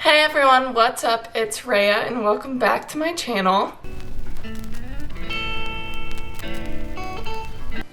Hey everyone, what's up? It's Rhea and welcome back to my channel.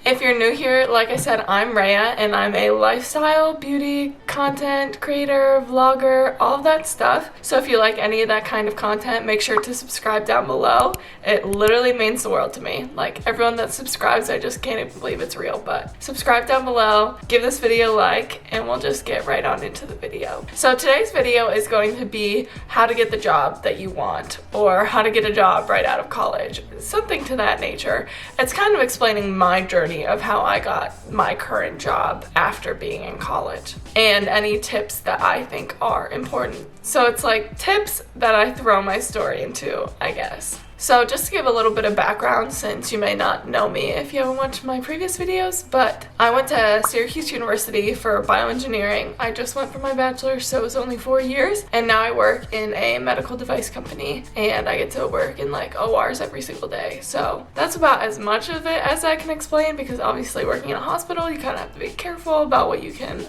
If you're new here, like I said, I'm Rhea and I'm a lifestyle, beauty, content creator, vlogger, all of that stuff. So if you like any of that kind of content, make sure to subscribe down below. It literally means the world to me. Like, everyone that subscribes, I just can't even believe it's real. But subscribe down below, give this video a like, and we'll just get right on into the video. So today's video is going to be how to get the job that you want, or how to get a job right out of college. Something to that nature. It's kind of explaining my journey of how I got my current job after being in college, and any tips that I think are important. So it's like tips that I throw my story into, I guess. So just to give a little bit of background, since you may not know me if you haven't watched my previous videos, but I went to Syracuse University for bioengineering. I just went for my bachelor's, so it was only 4 years, and now I work in a medical device company, and I get to work in like ORs every single day. So that's about as much of it as I can explain, because obviously working in a hospital, you kind of have to be careful about what you can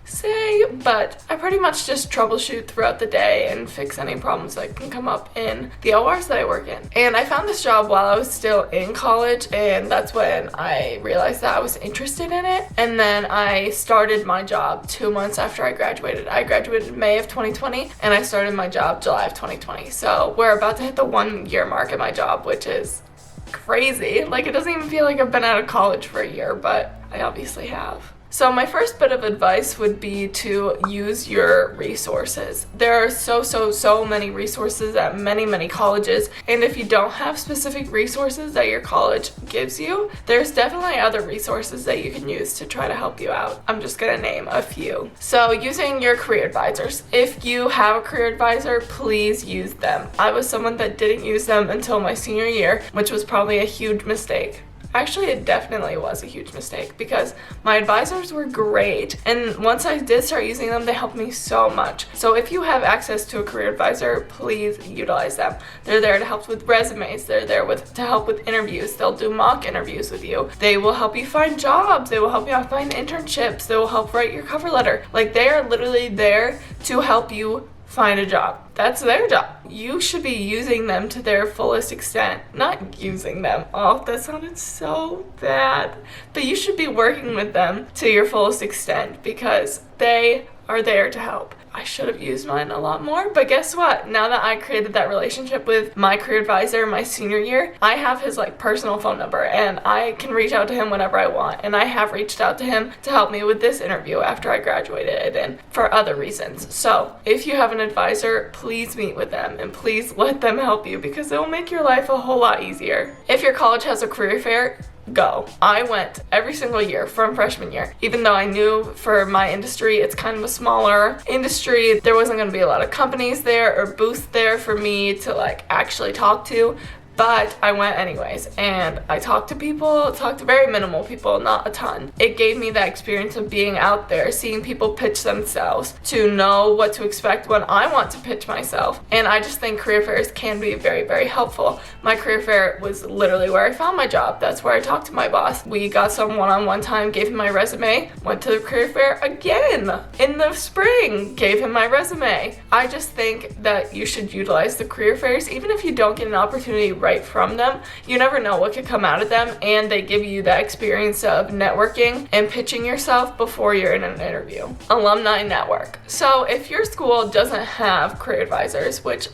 say, but I pretty much just troubleshoot throughout the day and fix any problems that can come up in the ORs that I work in. And I found this job while I was still in college, and that's when I realized that I was interested in it. And then I started my job 2 months after I graduated. I graduated May of 2020 and I started my job July of 2020. So we're about to hit the 1 year mark at my job, which is crazy. Like, it doesn't even feel like I've been out of college for a year, but I obviously have. So my first bit of advice would be to use your resources. There are so many resources at many colleges, and if you don't have specific resources that your college gives you, there's definitely other resources that you can use to try to help you out. I'm just gonna name a few. So using your career advisors. If you have a career advisor, please use them. I was someone that didn't use them until my senior year, which was probably a huge mistake. Actually, it definitely was a huge mistake, because my advisors were great, and once I did start using them, they helped me so much. So if you have access to a career advisor, please utilize them. They're there to help with resumes. They're there to help with interviews. They'll do mock interviews with you. They will help you find jobs. They will help you out find internships. They will help write your cover letter. Like, they are literally there to help you find a job. That's their job. You should be using them to their fullest extent. Not using them. Oh, that sounded so bad. But you should be working with them to your fullest extent, because they are there to help. I should have used mine a lot more, but guess what? Now that I created that relationship with my career advisor my senior year, I have his personal phone number, and I can reach out to him whenever I want. And I have reached out to him to help me with this interview after I graduated and for other reasons. So if you have an advisor, please meet with them and please let them help you, because it will make your life a whole lot easier. If your college has a career fair, go. I went every single year from freshman year. Even though I knew for my industry, it's kind of a smaller industry, there wasn't going to be a lot of companies there or booths there for me to actually talk to. But I went anyways, and I talked to very minimal people, not a ton. It gave me that experience of being out there, seeing people pitch themselves, to know what to expect when I want to pitch myself. And I just think career fairs can be very helpful. My career fair was literally where I found my job. That's where I talked to my boss. We got some one-on-one time, gave him my resume, went to the career fair again in the spring, gave him my resume. I just think that you should utilize the career fairs, even if you don't get an opportunity right from them. You never know what could come out of them, and they give you that experience of networking and pitching yourself before you're in an interview. Alumni network. So if your school doesn't have career advisors, which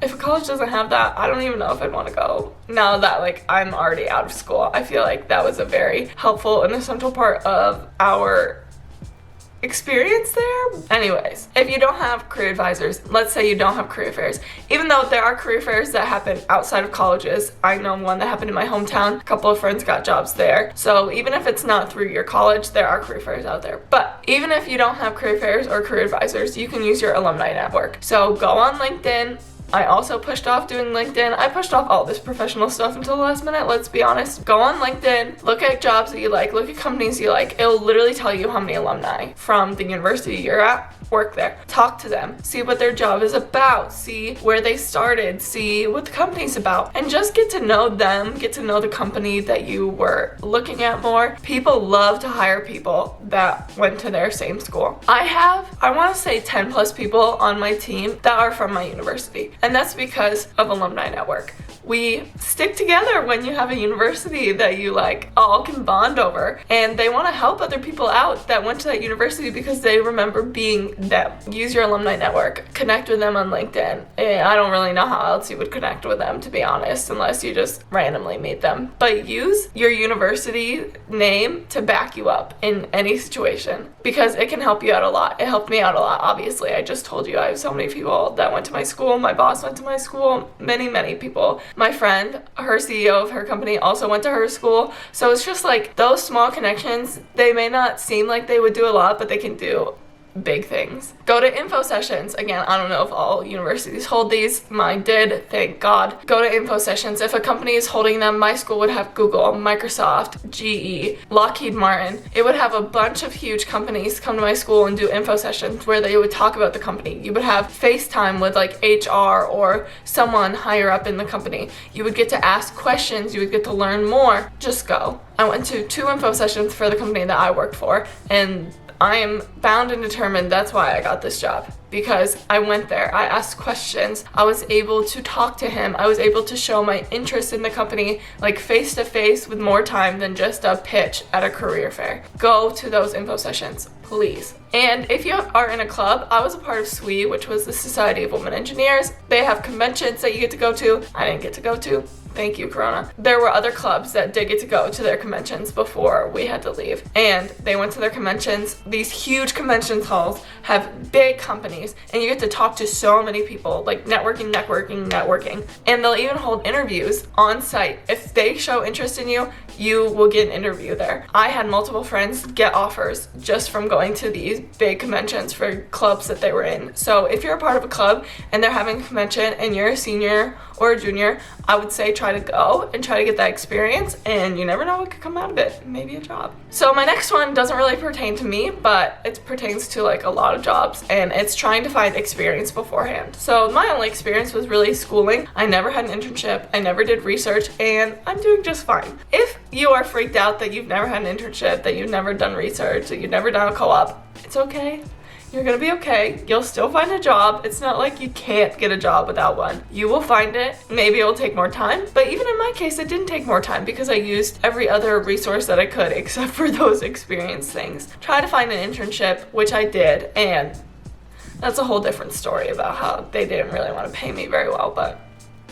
if a college doesn't have that, I don't even know if I'd want to go. Now that I'm already out of school, I feel like that was a very helpful and essential part of our experience there. Anyways, if you don't have career advisors, let's say you don't have career fairs, even though there are career fairs that happen outside of colleges. I know one that happened in my hometown. A couple of friends got jobs there. So even if it's not through your college, there are career fairs out there. But even if you don't have career fairs or career advisors, you can use your alumni network. So go on LinkedIn. I also pushed off doing LinkedIn. I pushed off all this professional stuff until the last minute, let's be honest. Go on LinkedIn, look at jobs that you like, look at companies you like. It'll literally tell you how many alumni from the university you're at work there. Talk to them, see what their job is about, see where they started, see what the company's about, and just get to know them, get to know the company that you were looking at more. People love to hire people that went to their same school. I want to say 10 plus people on my team that are from my university, and that's because of Alumni Network. We stick together when you have a university that you like all can bond over, and they want to help other people out that went to that university because they remember being them. Use your Alumni Network. Connect with them on LinkedIn. I don't really know how else you would connect with them, to be honest, unless you just randomly meet them. But use your university name to back you up in any situation because it can help you out a lot. It helped me out a lot, obviously. I just told you I have so many people that went to my school. My boss went to my school. Many people. My friend, her CEO of her company, also went to her school. So it's just like those small connections, they may not seem like they would do a lot, but they can do big things. Go to info sessions. Again, I don't know if all universities hold these. Mine did, thank God. Go to info sessions. If a company is holding them, my school would have Google, Microsoft, GE, Lockheed Martin. It would have a bunch of huge companies come to my school and do info sessions where they would talk about the company. You would have FaceTime with like HR or someone higher up in the company. You would get to ask questions. You would get to learn more. Just go. I went to 2 info sessions for the company that I worked for, and I am bound and determined that's why I got this job, because I went there, I asked questions, I was able to talk to him, I was able to show my interest in the company like face to face with more time than just a pitch at a career fair. Go to those info sessions, please. And if you are in a club, I was a part of SWE, which was the Society of Women Engineers. They have conventions that you get to go to. I didn't get to go to. Thank you, Corona. There were other clubs that did get to go to their conventions before we had to leave. And they went to their conventions. These huge convention halls have big companies, and you get to talk to so many people, like networking. And they'll even hold interviews on site. If they show interest in you, you will get an interview there. I had multiple friends get offers just from going to these big conventions for clubs that they were in. So if you're a part of a club and they're having a convention and you're a senior or a junior, I would say try to go and try to get that experience, and you never know what could come out of it. Maybe a job. So my next one doesn't really pertain to me, but it pertains to like a lot of jobs, and it's trying to find experience beforehand. So my only experience was really schooling. I never had an internship. I never did research, and I'm doing just fine. If you are freaked out that you've never had an internship, that you've never done research, that you've never done a co-op, it's okay. You're gonna be okay. You'll still find a job. It's not like you can't get a job without one. You will find it. Maybe it'll take more time, but even in my case, it didn't take more time because I used every other resource that I could except for those experience things. Try to find an internship, which I did, and that's a whole different story about how they didn't really want to pay me very well, but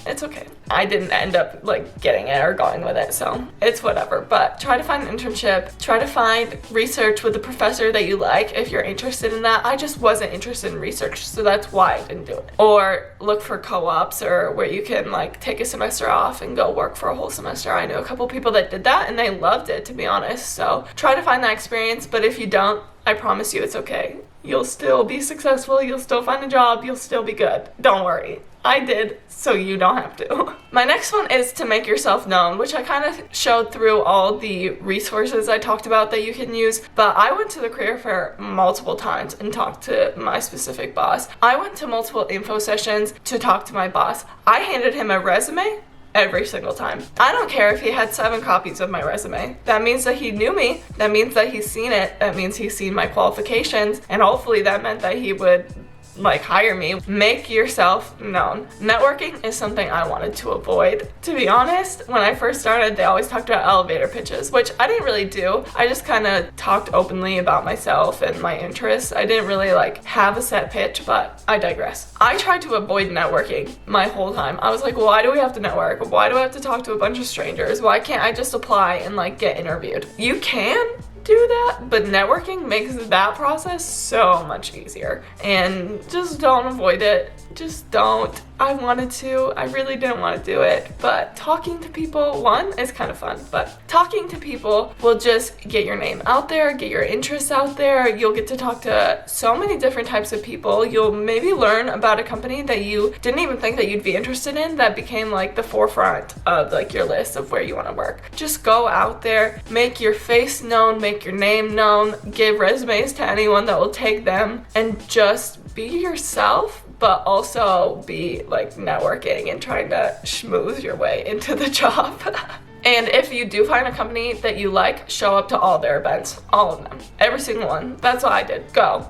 it's okay. I didn't end up like getting it or going with it, so it's whatever. But try to find an internship, try to find research with a professor that you like if you're interested in that. I just wasn't interested in research, so that's why I didn't do it. Or look for co-ops or where you can like take a semester off and go work for a whole semester. I knew a couple people that did that and they loved it, to be honest. So try to find that experience, but if you don't, I promise you it's okay. You'll still be successful, you'll still find a job, you'll still be good. Don't worry. I did, so you don't have to. My next one is to make yourself known, which I kind of showed through all the resources I talked about that you can use, but I went to the career fair multiple times and talked to my specific boss. I went to multiple info sessions to talk to my boss. I handed him a resume every single time. I don't care if he had 7 copies of my resume. That means that he knew me. That means that he's seen it. That means he's seen my qualifications. And hopefully that meant that he would like hire me. Make yourself known. Networking is something I wanted to avoid. To be honest, when I first started, they always talked about elevator pitches, which I didn't really do. I just kind of talked openly about myself and my interests. I didn't really like have a set pitch, but I digress. I tried to avoid networking my whole time. I was like, why do we have to network? Why do I have to talk to a bunch of strangers? Why can't I just apply and like get interviewed? You can do that, but networking makes that process so much easier, and just don't avoid it. Just don't. I wanted to. I really didn't want to do it. But talking to people, one, is kind of fun. But talking to people will just get your name out there, get your interests out there. You'll get to talk to so many different types of people. You'll maybe learn about a company that you didn't even think that you'd be interested in that became like the forefront of like your list of where you want to work. Just go out there, make your face known, make your name known, give resumes to anyone that will take them, and just be yourself, but also be like networking and trying to schmooze your way into the job. And if you do find a company that you like, show up to all their events, all of them, every single one. That's what I did. Go.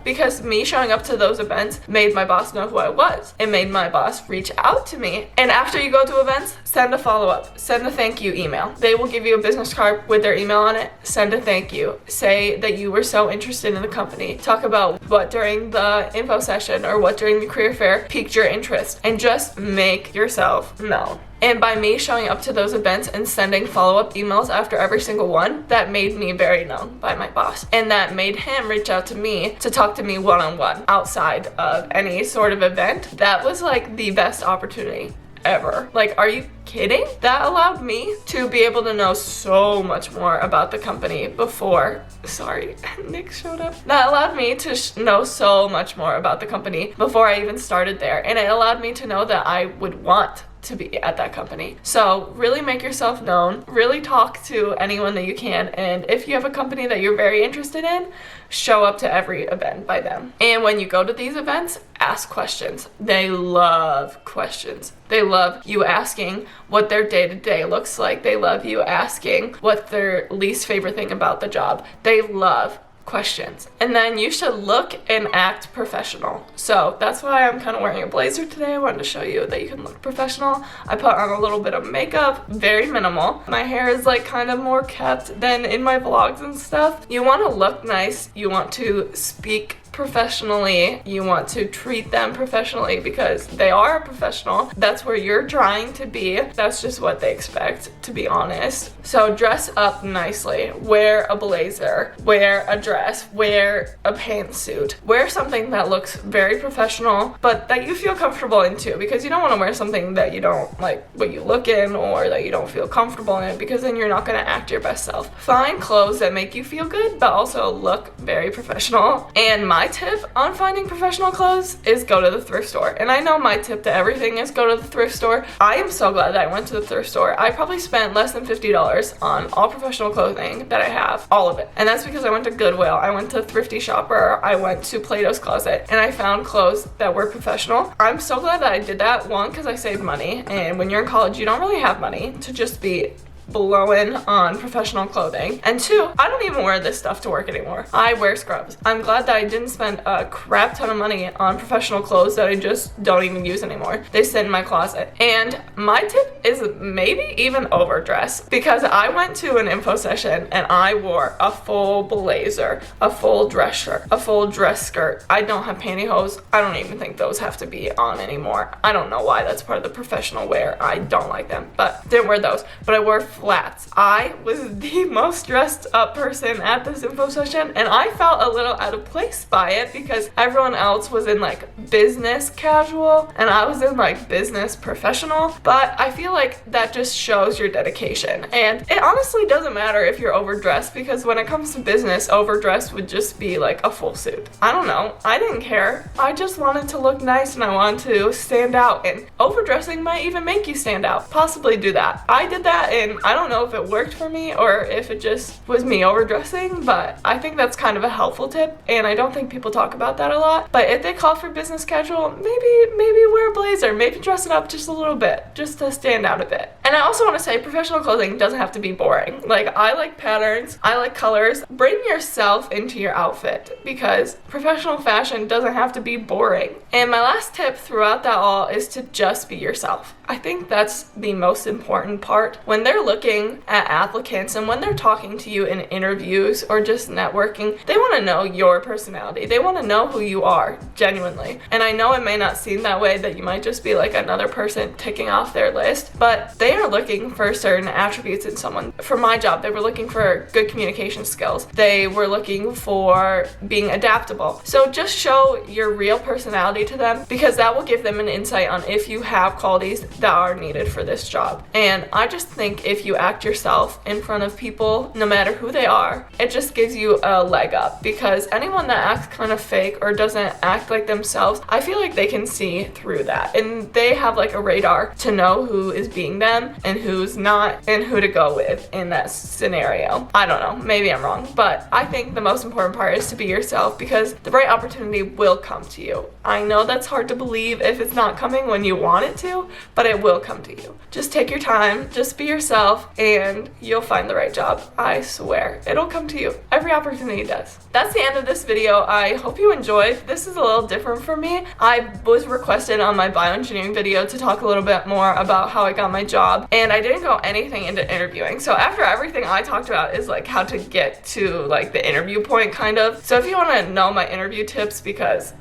Because me showing up to those events made my boss know who I was. It made my boss reach out to me. And after you go to events, send a follow-up, send a thank you email. They will give you a business card with their email on it. Send a thank you. Say that you were so interested in the company. Talk about what during the info session or what during the career fair piqued your interest, and just make yourself known. And by me showing up to those events and sending follow-up emails after every single one, that made me very known by my boss. And that made him reach out to me to talk to me one-on-one outside of any sort of event. That was like the best opportunity ever. Like, are you kidding? That allowed me to be able to know so much more about the company before. Sorry, Nick showed up. That allowed me to know so much more about the company before I even started there. And it allowed me to know that I would want to be at that company. So really make yourself known, really talk to anyone that you can, and if you have a company that you're very interested in, show up to every event by them. And when you go to these events, ask questions. They love questions. They love you asking what their day-to-day looks like. They love you asking what their least favorite thing about the job. They love questions. And then you should look and act professional. So that's why I'm kind of wearing a blazer today. I wanted to show you that you can look professional. I put on a little bit of makeup, very minimal. My hair is like kind of more kept than in my vlogs and stuff. You want to look nice. You want to speak professionally. You want to treat them professionally because they are a professional. That's where you're trying to be. That's just what they expect, to be honest. So dress up nicely. Wear a blazer, wear a dress, wear a pantsuit. Wear something that looks very professional, but that you feel comfortable in too, because you don't want to wear something that you don't like what you look in or that you don't feel comfortable in, because then you're not going to act your best self. Find clothes that make you feel good, but also look very professional. And my tip on finding professional clothes is go to the thrift store. And I know my tip to everything is go to the thrift store. I am so glad that I went to the thrift store. I probably spent less than $50 on all professional clothing that I have, all of it. And that's because I went to Goodwill, I went to Thrifty Shopper, I went to Plato's Closet, and I found clothes that were professional. I'm so glad that I did that, one, because I saved money, and when you're in college, you don't really have money to just be blowing on professional clothing. And two, I don't even wear this stuff to work anymore. I wear scrubs. I'm glad that I didn't spend a crap ton of money on professional clothes that I just don't even use anymore. They sit in my closet. And my tip is maybe even overdress, because I went to an info session and I wore a full blazer, a full dress shirt, a full dress skirt. I don't have pantyhose. I don't even think those have to be on anymore. I don't know why. That's part of the professional wear. I don't like them, but didn't wear those. But I wore flats. I was the most dressed up person at this info session, and I felt a little out of place by it because everyone else was in like business casual and I was in like business professional. But I feel like that just shows your dedication, and it honestly doesn't matter if you're overdressed, because when it comes to business, overdressed would just be like a full suit. I don't know. I didn't care. I just wanted to look nice and I wanted to stand out, and overdressing might even make you stand out. Possibly do that. I did that, and I don't know if it worked for me or if it just was me overdressing, but I think that's kind of a helpful tip, and I don't think people talk about that a lot. But if they call for business casual, maybe wear a blazer, maybe dress it up just a little bit, just to stand out a bit. And I also want to say professional clothing doesn't have to be boring. Like, I like patterns, I like colors. Bring yourself into your outfit, because professional fashion doesn't have to be boring. And my last tip throughout that all is to just be yourself. I think that's the most important part. When they're looking looking at applicants and when they're talking to you in interviews or just networking, they want to know your personality. They want to know who you are, genuinely. And I know it may not seem that way, that you might just be like another person ticking off their list, but they are looking for certain attributes in someone. For my job, they were looking for good communication skills. They were looking for being adaptable. So just show your real personality to them, because that will give them an insight on if you have qualities that are needed for this job. And I just think if you act yourself in front of people, no matter who they are, it just gives you a leg up, because anyone that acts kind of fake or doesn't act like themselves, I feel like they can see through that, and they have like a radar to know who is being them and who's not, and who to go with in that scenario. I don't know, maybe I'm wrong, but I think the most important part is to be yourself, because the right opportunity will come to you. I know that's hard to believe if it's not coming when you want it to, but it will come to you. Just take your time, just be yourself, and you'll find the right job. I swear, it'll come to you. Every opportunity does. That's the end of this video. I hope you enjoyed. This is a little different for me. I was requested on my bioengineering video to talk a little bit more about how I got my job, and I didn't go anything into interviewing. So after everything I talked about is like how to get to like the interview point, kind of. So if you want to know my interview tips, because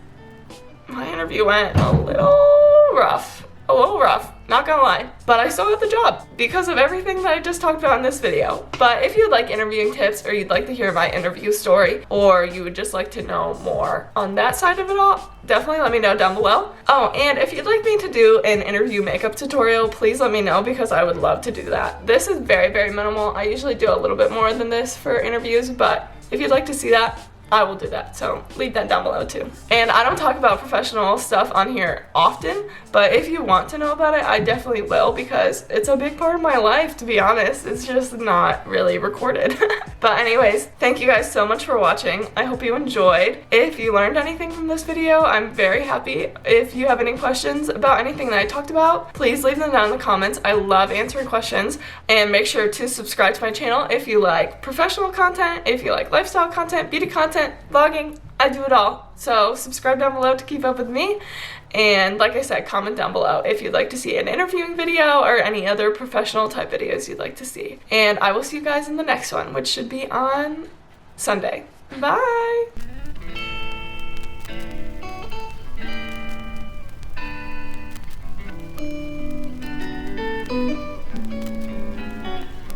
my interview went a little rough, not gonna lie, but I still got the job because of everything that I just talked about in this video. But if you'd like interviewing tips, or you'd like to hear my interview story, or you would just like to know more on that side of it all, definitely let me know down below. Oh, and if you'd like me to do an interview makeup tutorial, please let me know, because I would love to do that. This is very, very minimal. I usually do a little bit more than this for interviews, but if you'd like to see that, I will do that, so leave that down below too. And I don't talk about professional stuff on here often, but if you want to know about it, I definitely will, because it's a big part of my life, to be honest. It's just not really recorded. But anyways, thank you guys so much for watching. I hope you enjoyed. If you learned anything from this video, I'm very happy. If you have any questions about anything that I talked about, please leave them down in the comments. I love answering questions. And make sure to subscribe to my channel if you like professional content, if you like lifestyle content, beauty content, vlogging. I do it all. So subscribe down below to keep up with me. And like I said, comment down below if you'd like to see an interviewing video or any other professional type videos you'd like to see. And I will see you guys in the next one, which should be on Sunday. Bye!